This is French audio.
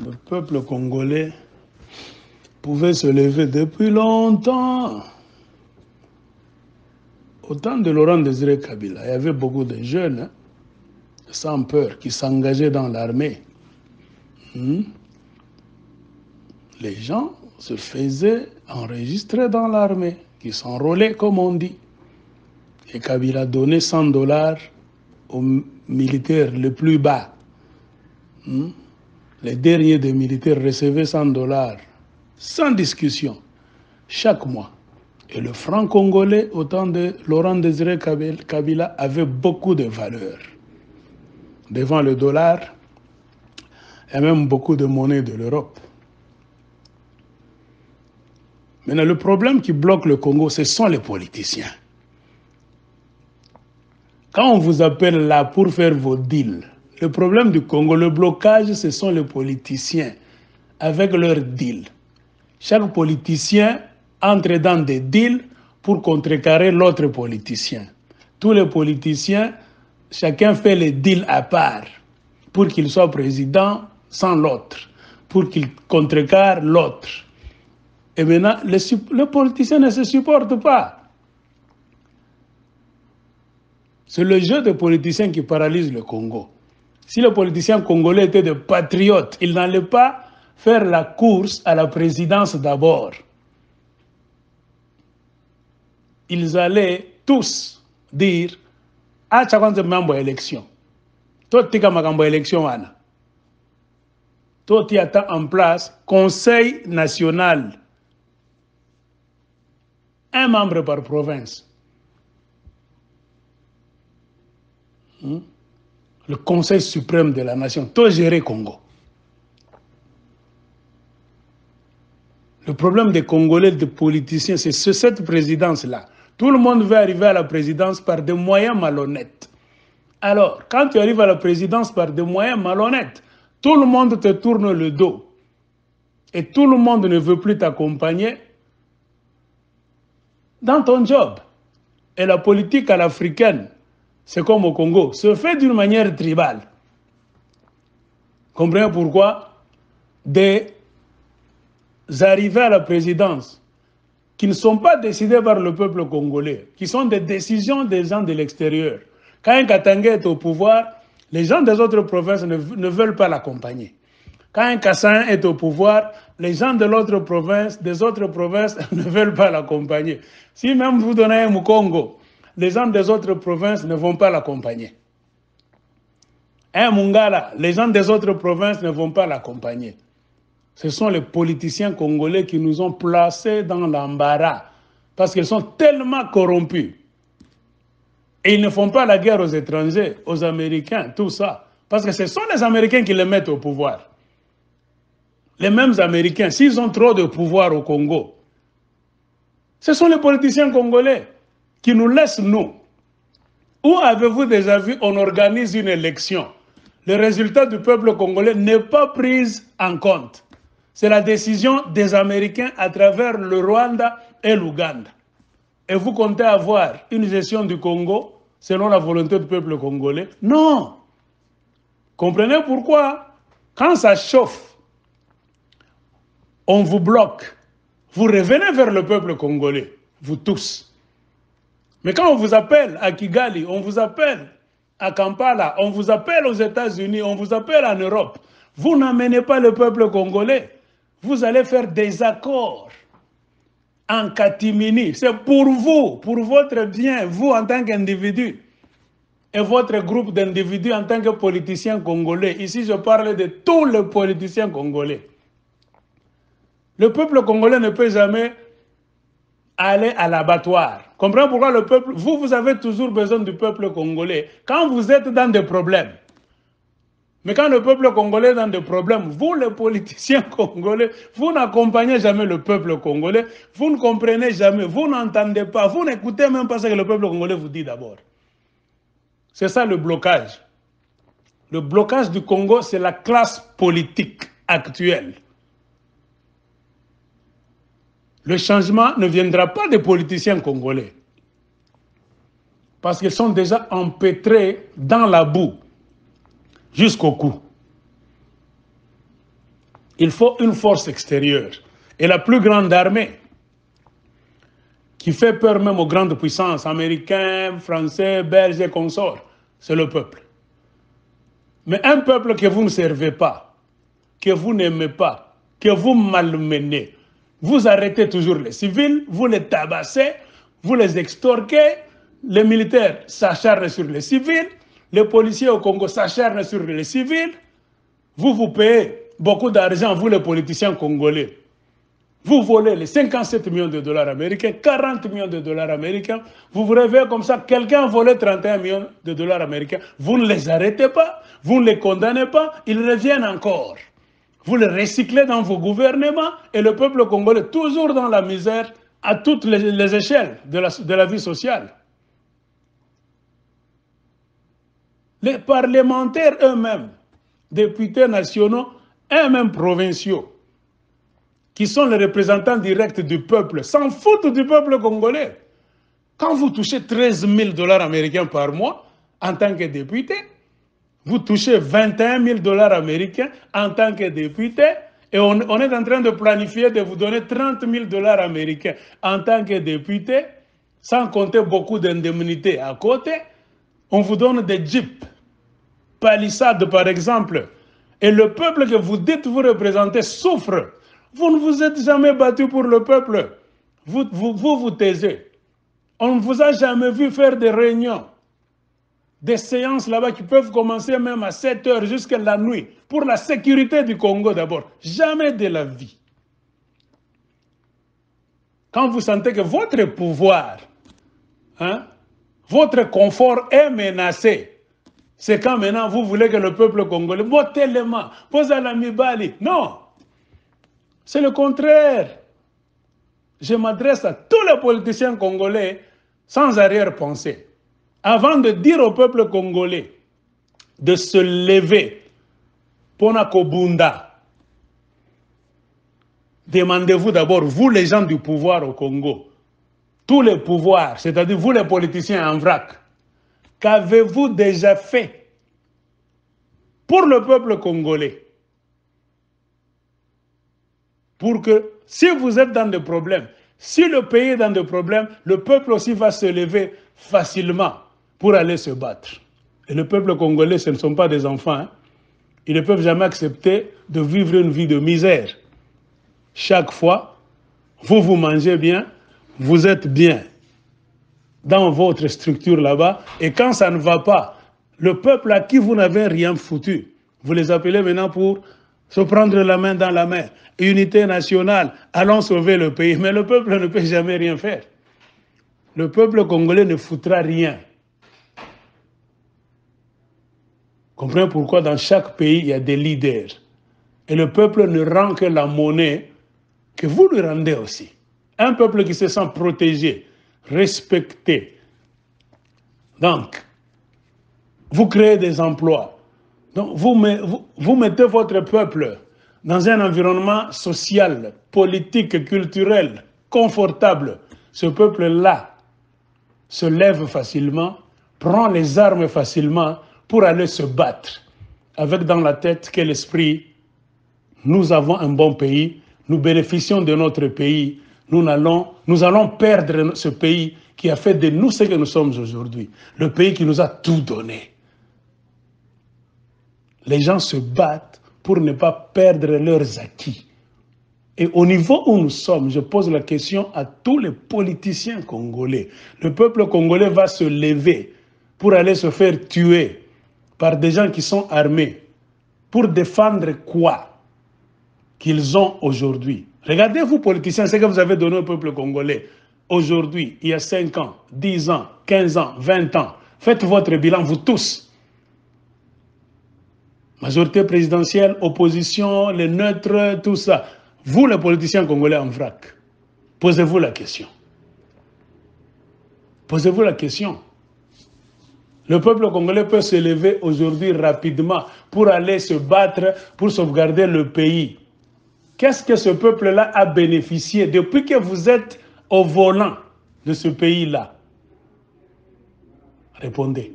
Le peuple congolais pouvait se lever depuis longtemps. Au temps de Laurent Désiré Kabila, il y avait beaucoup de jeunes sans peur qui s'engageaient dans l'armée. Les gens se faisaient enregistrer dans l'armée, qui s'enrôlaient comme on dit. Et Kabila donnait $100 aux militaires les plus bas. Les derniers des militaires recevaient $100 sans discussion chaque mois. Et le franc congolais, au temps de Laurent Désiré Kabila, avait beaucoup de valeur devant le dollar et même beaucoup de monnaie de l'Europe. Maintenant, le problème qui bloque le Congo, ce sont les politiciens. Quand on vous appelle là pour faire vos deals, le problème du Congo, le blocage, ce sont les politiciens avec leurs deals. Chaque politicien entre dans des deals pour contrecarrer l'autre politicien. Tous les politiciens, chacun fait les deals à part pour qu'il soit président sans l'autre, pour qu'il contrecarre l'autre. Et maintenant, les politiciens ne se supportent pas. C'est le jeu des politiciens qui paralyse le Congo. Si les politiciens congolais étaient des patriotes, ils n'allaient pas faire la course à la présidence d'abord. Ils allaient tous dire « Ah, tu as membre élection. Toi, tu as élection. Toi, tu as en place Conseil national. Un membre par province. Le Conseil suprême de la nation. Toi, gérer Congo. Le problème des Congolais, des politiciens, c'est cette présidence-là. Tout le monde veut arriver à la présidence par des moyens malhonnêtes. Alors, quand tu arrives à la présidence par des moyens malhonnêtes, tout le monde te tourne le dos. Et tout le monde ne veut plus t'accompagner dans ton job. Et la politique à l'africaine, c'est comme au Congo, se fait d'une manière tribale. Comprenez pourquoi des arrivées à la présidence qui ne sont pas décidées par le peuple congolais, qui sont des décisions des gens de l'extérieur. Quand un Katanga est au pouvoir, les gens des autres provinces ne veulent pas l'accompagner. Quand un Kassain est au pouvoir, les gens de l'autre province, des autres provinces ne veulent pas l'accompagner. Si même vous donnez un Mukongo, les gens des autres provinces ne vont pas l'accompagner. Un Mungala, les gens des autres provinces ne vont pas l'accompagner. Ce sont les politiciens congolais qui nous ont placés dans l'embarras parce qu'ils sont tellement corrompus. Et ils ne font pas la guerre aux étrangers, aux Américains, tout ça. Parce que ce sont les Américains qui les mettent au pouvoir. Les mêmes Américains, s'ils ont trop de pouvoir au Congo, ce sont les politiciens congolais qui nous laissent, nous. Où avez-vous déjà vu on organise une élection? Le résultat du peuple congolais n'est pas pris en compte. C'est la décision des Américains à travers le Rwanda et l'Ouganda. Et vous comptez avoir une gestion du Congo selon la volonté du peuple congolais? Non. Comprenez pourquoi? Quand ça chauffe, on vous bloque. Vous revenez vers le peuple congolais, vous tous. Mais quand on vous appelle à Kigali, on vous appelle à Kampala, on vous appelle aux États-Unis, on vous appelle en Europe, vous n'amenez pas le peuple congolais. Vous allez faire des accords en catimini. C'est pour vous, pour votre bien, vous en tant qu'individu et votre groupe d'individus en tant que politiciens congolais. Ici, je parle de tous les politiciens congolais. Le peuple congolais ne peut jamais aller à l'abattoir. Comprenez pourquoi le peuple, vous avez toujours besoin du peuple congolais quand vous êtes dans des problèmes. Mais quand le peuple congolais est dans des problèmes, vous les politiciens congolais, vous n'accompagnez jamais le peuple congolais, vous ne comprenez jamais, vous n'entendez pas, vous n'écoutez même pas ce que le peuple congolais vous dit d'abord. C'est ça le blocage. Le blocage du Congo, c'est la classe politique actuelle. Le changement ne viendra pas des politiciens congolais. Parce qu'ils sont déjà empêtrés dans la boue jusqu'au cou. Il faut une force extérieure. Et la plus grande armée, qui fait peur même aux grandes puissances, américains, français, belges et consorts, c'est le peuple. Mais un peuple que vous ne servez pas, que vous n'aimez pas, que vous malmenez, vous arrêtez toujours les civils, vous les tabassez, vous les extorquez, les militaires s'acharnent sur les civils, les policiers au Congo s'acharnent sur les civils, vous payez beaucoup d'argent, vous les politiciens congolais. Vous volez les 57 millions de dollars américains, 40 millions de dollars américains, vous vous réveillez comme ça, quelqu'un a volé 31 millions de dollars américains, vous ne les arrêtez pas, vous ne les condamnez pas, ils reviennent encore. Vous les recyclez dans vos gouvernements et le peuple congolais toujours dans la misère à toutes les échelles de la vie sociale. Les parlementaires eux-mêmes, députés nationaux et même provinciaux, qui sont les représentants directs du peuple, s'en foutent du peuple congolais. Quand vous touchez 13 000 dollars américains par mois en tant que député, vous touchez 21 000 dollars américains en tant que député, et on est en train de planifier de vous donner 30 000 dollars américains en tant que député, sans compter beaucoup d'indemnités à côté. On vous donne des jeeps, palissades par exemple, et le peuple que vous dites vous représenter souffre. Vous ne vous êtes jamais battu pour le peuple. Vous taisez. On ne vous a jamais vu faire des réunions, des séances là-bas qui peuvent commencer même à 7 heures jusqu'à la nuit, pour la sécurité du Congo d'abord. Jamais de la vie. Quand vous sentez que votre pouvoir, votre confort est menacé, c'est quand maintenant vous voulez que le peuple congolais, votez les mains, posez la mibali. Non! C'est le contraire. Je m'adresse à tous les politiciens congolais sans arrière-pensée. Avant de dire au peuple congolais de se lever, pona kobunda, demandez-vous d'abord, vous les gens du pouvoir au Congo, tous les pouvoirs, c'est-à-dire vous les politiciens en vrac, qu'avez-vous déjà fait pour le peuple congolais? Pour que, si vous êtes dans des problèmes, si le pays est dans des problèmes, le peuple aussi va se lever facilement pour aller se battre. Et le peuple congolais, ce ne sont pas des enfants. Hein. Ils ne peuvent jamais accepter de vivre une vie de misère. Chaque fois, vous mangez bien, vous êtes bien dans votre structure là-bas. Et quand ça ne va pas, le peuple à qui vous n'avez rien foutu, vous les appelez maintenant pour se prendre la main dans la main. Unité nationale, allons sauver le pays. Mais le peuple ne peut jamais rien faire. Le peuple congolais ne foutra rien. Comprenez pourquoi dans chaque pays, il y a des leaders. Et le peuple ne rend que la monnaie que vous lui rendez aussi. Un peuple qui se sent protégé, respecté. Donc, vous créez des emplois. Donc, vous mettez votre peuple dans un environnement social, politique, culturel, confortable. Ce peuple-là se lève facilement, prend les armes facilement pour aller se battre, avec dans la tête quel esprit, nous avons un bon pays, nous bénéficions de notre pays, nous allons perdre ce pays qui a fait de nous ce que nous sommes aujourd'hui, le pays qui nous a tout donné. Les gens se battent pour ne pas perdre leurs acquis. Et au niveau où nous sommes, je pose la question à tous les politiciens congolais. Le peuple congolais va se lever pour aller se faire tuer par des gens qui sont armés. Pour défendre quoi qu'ils ont aujourd'hui. Regardez vous politiciens, ce que vous avez donné au peuple congolais. Aujourd'hui, il y a 5 ans, 10 ans, 15 ans, 20 ans. Faites votre bilan, vous tous. Majorité présidentielle, opposition, les neutres, tout ça. Vous, les politiciens congolais en vrac, posez-vous la question. Posez-vous la question. Le peuple congolais peut se lever aujourd'hui rapidement pour aller se battre, pour sauvegarder le pays. Qu'est-ce que ce peuple-là a bénéficié depuis que vous êtes au volant de ce pays-là? Répondez.